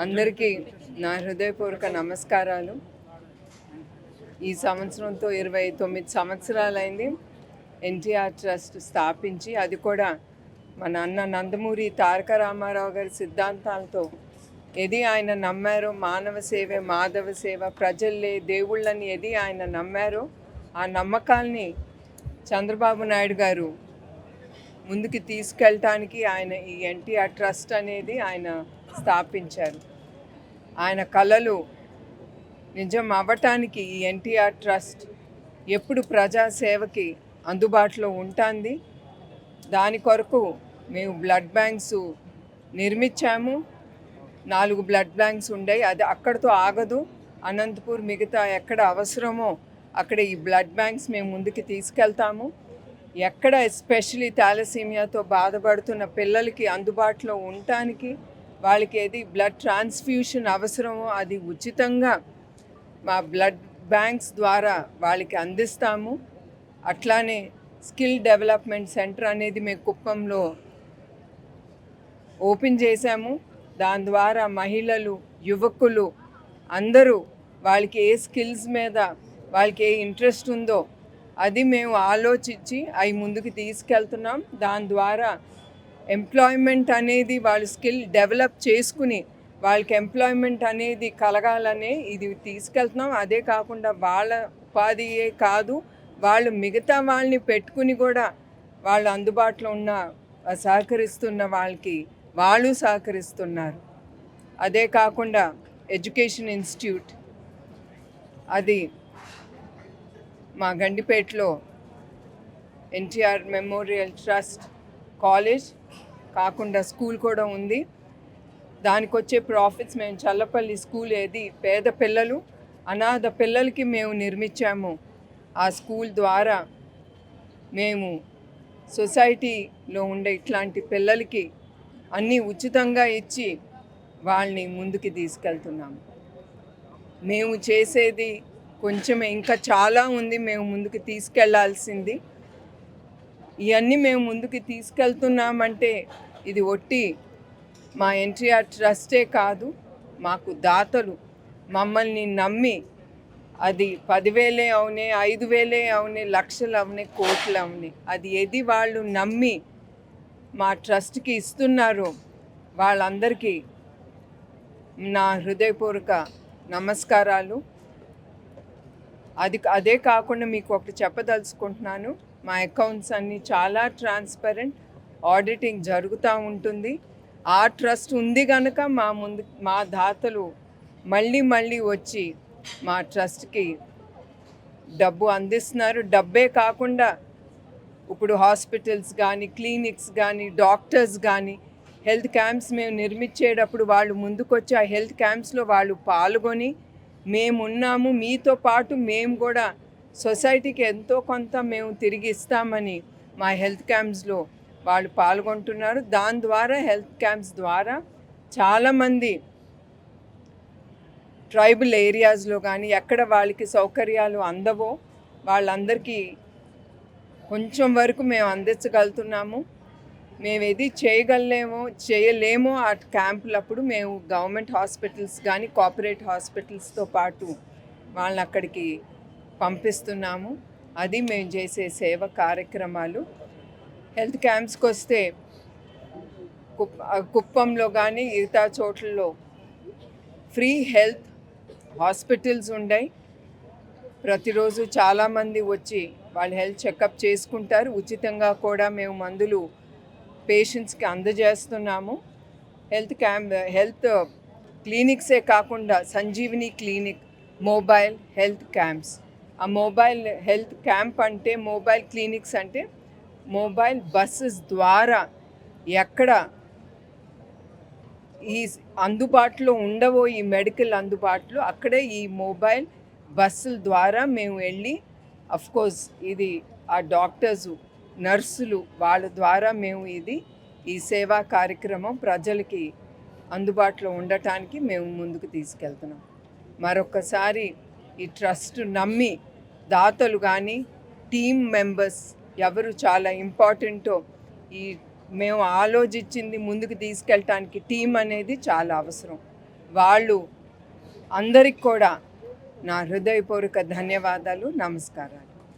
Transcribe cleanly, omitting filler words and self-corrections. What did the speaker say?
అందరికీ నా హృదయపూర్వక నమస్కారాలు. ఈ సంవత్సరంతో 29 సంవత్సరాలైంది ఎన్టీఆర్ ట్రస్ట్ స్థాపించి, అది కూడా మన అన్న నందమూరి తారక రామారావు గారి సిద్ధాంతాలతో. ఏది ఆయన నమ్మారో, మానవ సేవే మాధవ సేవ, ప్రజల్లే దేవుళ్ళని ఏది ఆయన నమ్మారో, ఆ నమ్మకాల్ని చంద్రబాబు నాయుడు గారు ముందుకు తీసుకెళ్ళటానికి ఆయన ఈ ఎన్టీఆర్ ట్రస్ట్ అనేది ఆయన స్థాపించారు. ఆయన కళలు నిజం అవ్వటానికి ఈ ఎన్టీఆర్ ట్రస్ట్ ఎప్పుడు ప్రజాసేవకి అందుబాటులో ఉంటుంది. దాని కొరకు మేము బ్లడ్ బ్యాంక్స్ నిర్మించాము. 4 బ్లడ్ బ్యాంక్స్ ఉండేవి. అది అక్కడితో ఆగదు. అనంతపూర్ మిగతా ఎక్కడ అవసరమో అక్కడ ఈ బ్లడ్ బ్యాంక్స్ మేము ముందుకు తీసుకెళ్తాము. ఎక్కడ ఎస్పెషలీ థాలసీమియాతో బాధపడుతున్న పిల్లలకి అందుబాటులో ఉండటానికి, వాళ్ళకి ఏది బ్లడ్ ట్రాన్స్ఫ్యూషన్ అవసరమో అది ఉచితంగా మా బ్లడ్ బ్యాంక్స్ ద్వారా వాళ్ళకి అందిస్తాము. అట్లానే స్కిల్ డెవలప్మెంట్ సెంటర్ అనేది మేము కుప్పంలో ఓపెన్ చేశాము. దాని ద్వారా మహిళలు, యువకులు అందరూ వాళ్ళకి ఏ స్కిల్స్ మీద వాళ్ళకి ఏ ఇంట్రెస్ట్ ఉందో అది మేము ఆలోచించి అవి ముందుకు తీసుకెళ్తున్నాం. దాని ద్వారా ఎంప్లాయ్మెంట్ అనేది వాళ్ళు స్కిల్ డెవలప్ చేసుకుని వాళ్ళకి ఎంప్లాయ్మెంట్ అనేది కలగాలనే ఇది తీసుకెళ్తున్నాం. అదే కాకుండా వాళ్ళ ఉపాధియే కాదు, వాళ్ళు మిగతా వాళ్ళని పెట్టుకుని కూడా వాళ్ళు అందుబాటులో ఉన్న సహకరిస్తున్న వాళ్ళకి వాళ్ళు సహకరిస్తున్నారు. అదే కాకుండా ఎడ్యుకేషన్ ఇన్స్టిట్యూట్ అది మా గండిపేటలో ఎన్టీఆర్ మెమోరియల్ ట్రస్ట్ కాలేజ్ కాకుండా స్కూల్ కూడా ఉంది. దానికి వచ్చే ప్రాఫిట్స్ మేము చల్లపల్లి స్కూల్ ఏది పేద పిల్లలు, అనాథ పిల్లలకి మేము నిర్మించాము. ఆ స్కూల్ ద్వారా మేము సొసైటీలో ఉండే ఇట్లాంటి పిల్లలకి అన్నీ ఉచితంగా ఇచ్చి వాళ్ళని ముందుకు తీసుకెళ్తున్నాము. మేము చేసేది కొంచెం, ఇంకా చాలా ఉంది మేము ముందుకు తీసుకెళ్లాల్సింది. ఇవన్నీ మేము ముందుకు తీసుకెళ్తున్నామంటే ఇది ఒట్టి మా ఎన్టీఆర్ ట్రస్టే కాదు, మాకు దాతలు మమ్మల్ని నమ్మి అది 10,000 అవునే, 5,000 అవునే, లక్షలు అవునే, కోట్లు అవునే, అది ఏది వాళ్ళు నమ్మి మా ట్రస్ట్కి ఇస్తున్నారో వాళ్ళందరికీ నా హృదయపూర్వక నమస్కారాలు. అదే కాకుండా మీకు ఒకటి చెప్పదలుచుకుంటున్నాను. మా అకౌంట్స్ అన్నీ చాలా ట్రాన్స్పరెంట్, ఆడిటింగ్ జరుగుతూ ఉంటుంది. ఆ ట్రస్ట్ ఉంది కనుక మా దాతలు మళ్ళీ వచ్చి మా ట్రస్ట్కి డబ్బు అందిస్తున్నారు. డబ్బే కాకుండా ఇప్పుడు హాస్పిటల్స్ కానీ, క్లినిక్స్ కానీ, డాక్టర్స్ కానీ, హెల్త్ క్యాంప్స్ మేము నిర్మించేటప్పుడు వాళ్ళు ముందుకొచ్చి ఆ హెల్త్ క్యాంప్స్లో వాళ్ళు పాల్గొని మేమున్నాము, మీతో పాటు మేము కూడా సొసైటీకి ఎంతో కొంత మేము తిరిగి ఇస్తామని మా హెల్త్ క్యాంప్స్లో వాళ్ళు పాల్గొంటున్నారు. దాని ద్వారా హెల్త్ క్యాంప్స్ ద్వారా చాలామంది ట్రైబల్ ఏరియాస్లో కానీ ఎక్కడ వాళ్ళకి సౌకర్యాలు అందవో వాళ్ళందరికీ కొంచెం వరకు మేము అందించగలుగుతున్నాము. మేము ఏది చేయలేమో ఆ క్యాంపులప్పుడు మేము గవర్నమెంట్ హాస్పిటల్స్ కానీ, కార్పొరేట్ హాస్పిటల్స్తో పాటు వాళ్ళని అక్కడికి పంపిస్తున్నాము. అది మేము చేసే సేవ కార్యక్రమాలు. హెల్త్ క్యాంప్స్కి వస్తే కుప్పంలో కానీ మిగతా చోట్లలో ఫ్రీ హెల్త్ హాస్పిటల్స్ ఉన్నాయి. ప్రతిరోజు చాలామంది వచ్చి వాళ్ళు హెల్త్ చెకప్ చేసుకుంటారు. ఉచితంగా కూడా మేము మందులు పేషెంట్స్కి అందజేస్తున్నాము. హెల్త్ క్లినిక్సే కాకుండా Sanjeevini clinic, mobile health camps. ఆ మొబైల్ హెల్త్ క్యాంప్ అంటే, మొబైల్ క్లినిక్స్ అంటే మొబైల్ బస్సెస్ ద్వారా ఎక్కడ ఈ అందుబాటులో ఉండవో ఈ మెడికల్ అందుబాటులో అక్కడే ఈ మొబైల్ బస్సుల ద్వారా మేము వెళ్ళి, అఫ్కోర్స్ ఇది ఆ డాక్టర్సు, నర్సులు వాళ్ళ ద్వారా మేము ఈ సేవా కార్యక్రమం ప్రజలకి అందుబాటులో ఉండటానికి మేము ముందుకు తీసుకెళ్తున్నాం. మరొకసారి ఈ ట్రస్ట్ నమ్మి దాతలు కానీ, టీమ్ మెంబర్స్ ఎవరు చాలా ఇంపార్టెంటో, మేము ఆలోచించింది ముందుకు తీసుకెళ్ళటానికి టీం అనేది చాలా అవసరం. వాళ్ళు అందరికి కూడా నా హృదయపూర్వక ధన్యవాదాలు, నమస్కారాలు.